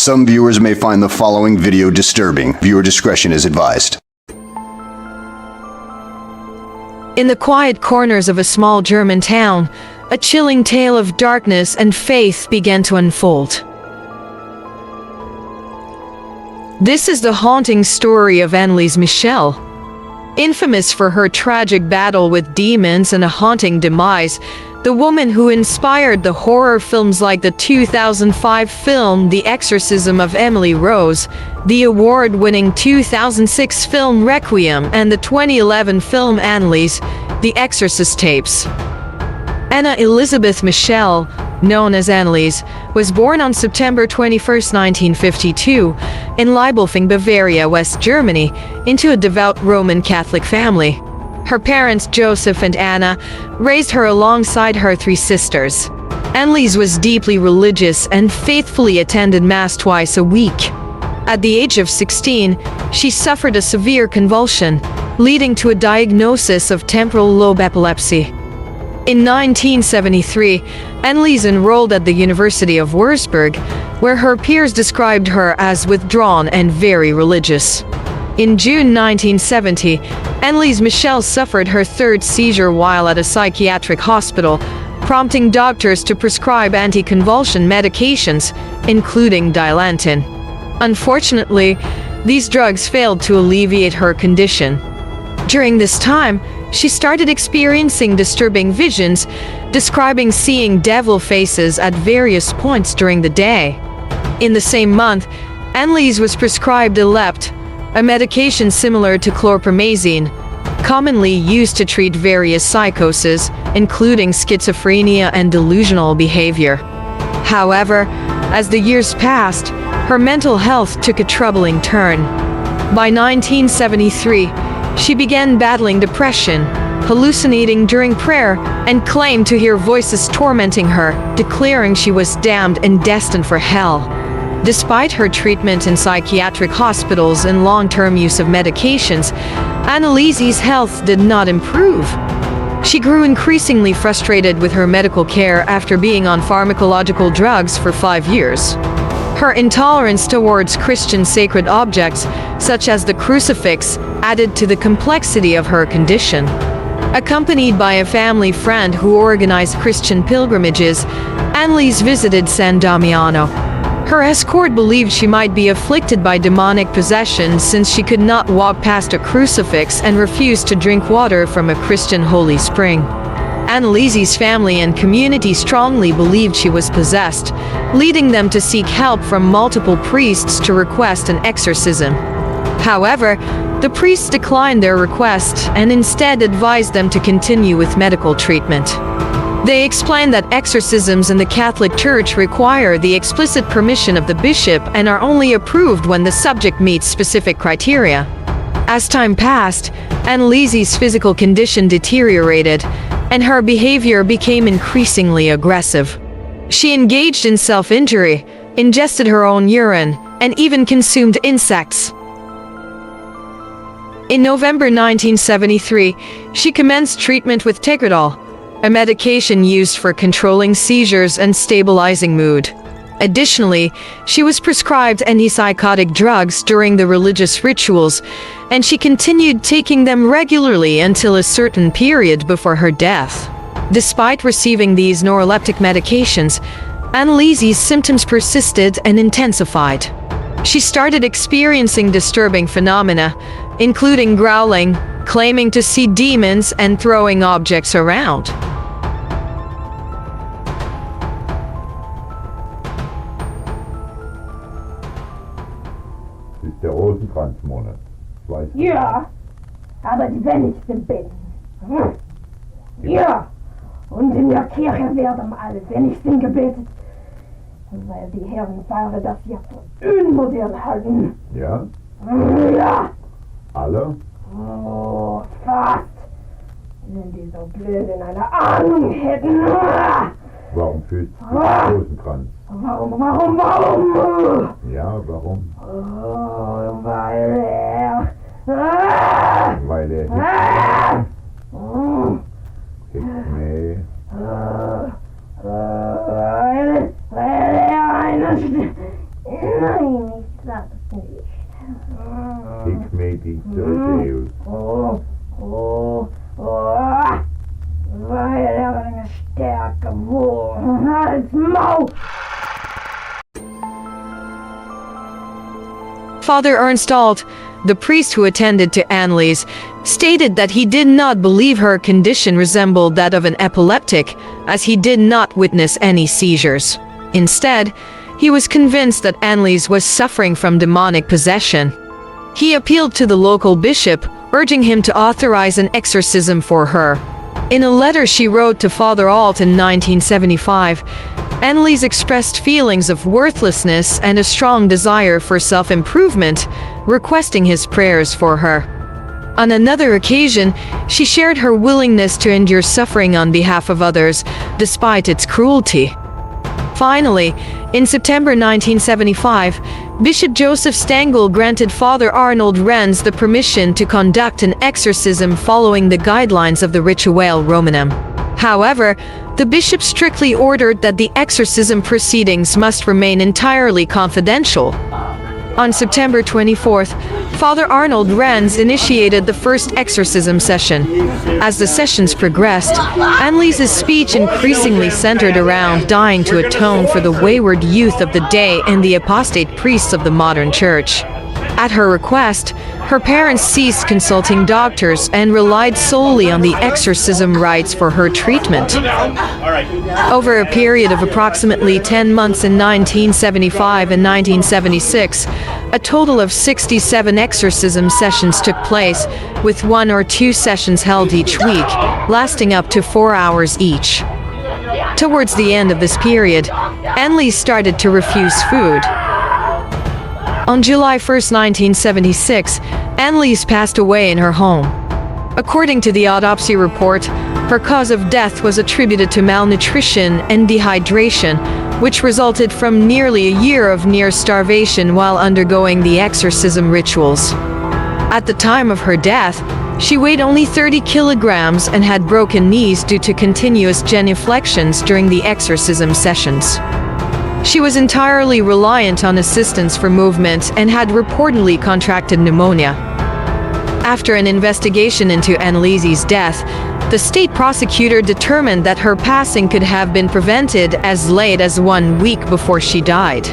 Some viewers may find the following video disturbing. Viewer discretion is advised. In the quiet corners of a small German town, a chilling tale of darkness and faith began to unfold. This is the haunting story of Annaliese Michel. Infamous for her tragic battle with demons and a haunting demise, the woman who inspired the horror films like the 2005 film The Exorcism of Emily Rose, the award-winning 2006 film Requiem, and the 2011 film Annelise, The Exorcist Tapes. Annaliese Michel, known as Annelise, was born on September 21, 1952, in Leibelfing, Bavaria, West Germany, into a devout Roman Catholic family. Her parents, Joseph and Anna, raised her alongside her three sisters. Annelise was deeply religious and faithfully attended Mass twice a week. At the age of 16, she suffered a severe convulsion, leading to a diagnosis of temporal lobe epilepsy. In 1973, Annelise enrolled at the University of Würzburg, where her peers described her as withdrawn and very religious. In June 1970, Annaliese Michel suffered her third seizure while at a psychiatric hospital, prompting doctors to prescribe anticonvulsion medications, including Dilantin. Unfortunately, these drugs failed to alleviate her condition. During this time, she started experiencing disturbing visions, describing seeing devil faces at various points during the day. In the same month, Annelise was prescribed Alept, a medication similar to chlorpromazine, commonly used to treat various psychoses, including schizophrenia and delusional behavior. However, as the years passed, her mental health took a troubling turn. By 1973, she began battling depression, hallucinating during prayer, and claimed to hear voices tormenting her, declaring she was damned and destined for hell. Despite her treatment in psychiatric hospitals and long-term use of medications, Annalise's health did not improve. She grew increasingly frustrated with her medical care after being on pharmacological drugs for 5 years. Her intolerance towards Christian sacred objects, such as the crucifix, added to the complexity of her condition. Accompanied by a family friend who organized Christian pilgrimages, Annelise visited San Damiano. Her escort believed she might be afflicted by demonic possession since she could not walk past a crucifix and refused to drink water from a Christian holy spring. Annalise's family and community strongly believed she was possessed, leading them to seek help from multiple priests to request an exorcism. However, the priests declined their request and instead advised them to continue with medical treatment. They explained that exorcisms in the Catholic Church require the explicit permission of the bishop and are only approved when the subject meets specific criteria. As time passed, Annalise's physical condition deteriorated, and her behavior became increasingly aggressive. She engaged in self-injury, ingested her own urine, and even consumed insects. In November 1973, she commenced treatment with Tegretol, a medication used for controlling seizures and stabilizing mood. Additionally, she was prescribed antipsychotic drugs during the religious rituals, and she continued taking them regularly until a certain period before her death. Despite receiving these neuroleptic medications, Annalise's symptoms persisted and intensified. She started experiencing disturbing phenomena, including growling, claiming to see demons, and throwing objects around. Es ist der Rosenkranzmonat. Weißt du? Ja, aber die wenigsten beten. Ja, und in der Kirche werden am allerwenigsten gebetet, weil die Herren Pfarrer das ja für unmodern halten. Ja? Ja, Alle? oh, fast. Wenn die so Blöden eine Ahnung hätten. Warum fühlst du den Rosenkranz? Warum? Ja, warum? Oh, weil er... Weil er nee. Weil er eine Ik meet iets Deus. Wij hebben een sterke woord. Halt's Maul! Father Ernst Alt, the priest who attended to Annelise, stated that he did not believe her condition resembled that of an epileptic, as he did not witness any seizures. Instead, he was convinced that Annelise was suffering from demonic possession. He appealed to the local bishop, urging him to authorize an exorcism for her. In a letter she wrote to Father Alt in 1975, Annelise expressed feelings of worthlessness and a strong desire for self-improvement, requesting his prayers for her. On another occasion, she shared her willingness to endure suffering on behalf of others, despite its cruelty. Finally, in September 1975, Bishop Joseph Stengel granted Father Arnold Renz the permission to conduct an exorcism following the guidelines of the Rituale Romanum. However, the bishop strictly ordered that the exorcism proceedings must remain entirely confidential. On September 24th, Father Arnold Renz initiated the first exorcism session. As the sessions progressed, Annelise's speech increasingly centered around dying to atone for the wayward youth of the day and the apostate priests of the modern church. At her request, her parents ceased consulting doctors and relied solely on the exorcism rites for her treatment. Over a period of approximately 10 months in 1975 and 1976, a total of 67 exorcism sessions took place, with 1 or 2 sessions held each week, lasting up to 4 hours each. Towards the end of this period, Annelise started to refuse food. On July 1, 1976, Annelise passed away in her home. According to the autopsy report, her cause of death was attributed to malnutrition and dehydration, which resulted from nearly a year of near starvation while undergoing the exorcism rituals. At the time of her death, she weighed only 30 kilograms and had broken knees due to continuous genuflections during the exorcism sessions. She was entirely reliant on assistance for movement and had reportedly contracted pneumonia. After an investigation into Annelise's death, the state prosecutor determined that her passing could have been prevented as late as 1 week before she died.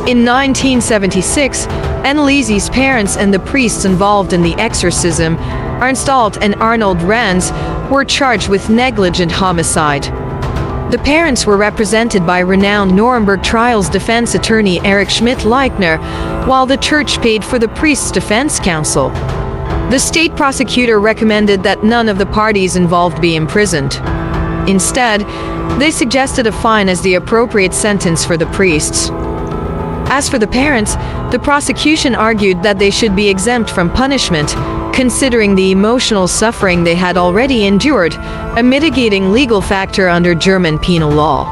In 1976, Annelise's parents and the priests involved in the exorcism, Ernst Alt and Arnold Renz, were charged with negligent homicide. The parents were represented by renowned Nuremberg trials defense attorney Erich Schmidt-Leichner, while the church paid for the priest's defense counsel. The state prosecutor recommended that none of the parties involved be imprisoned. Instead, they suggested a fine as the appropriate sentence for the priests. As for the parents, the prosecution argued that they should be exempt from punishment, considering the emotional suffering they had already endured, a mitigating legal factor under German penal law.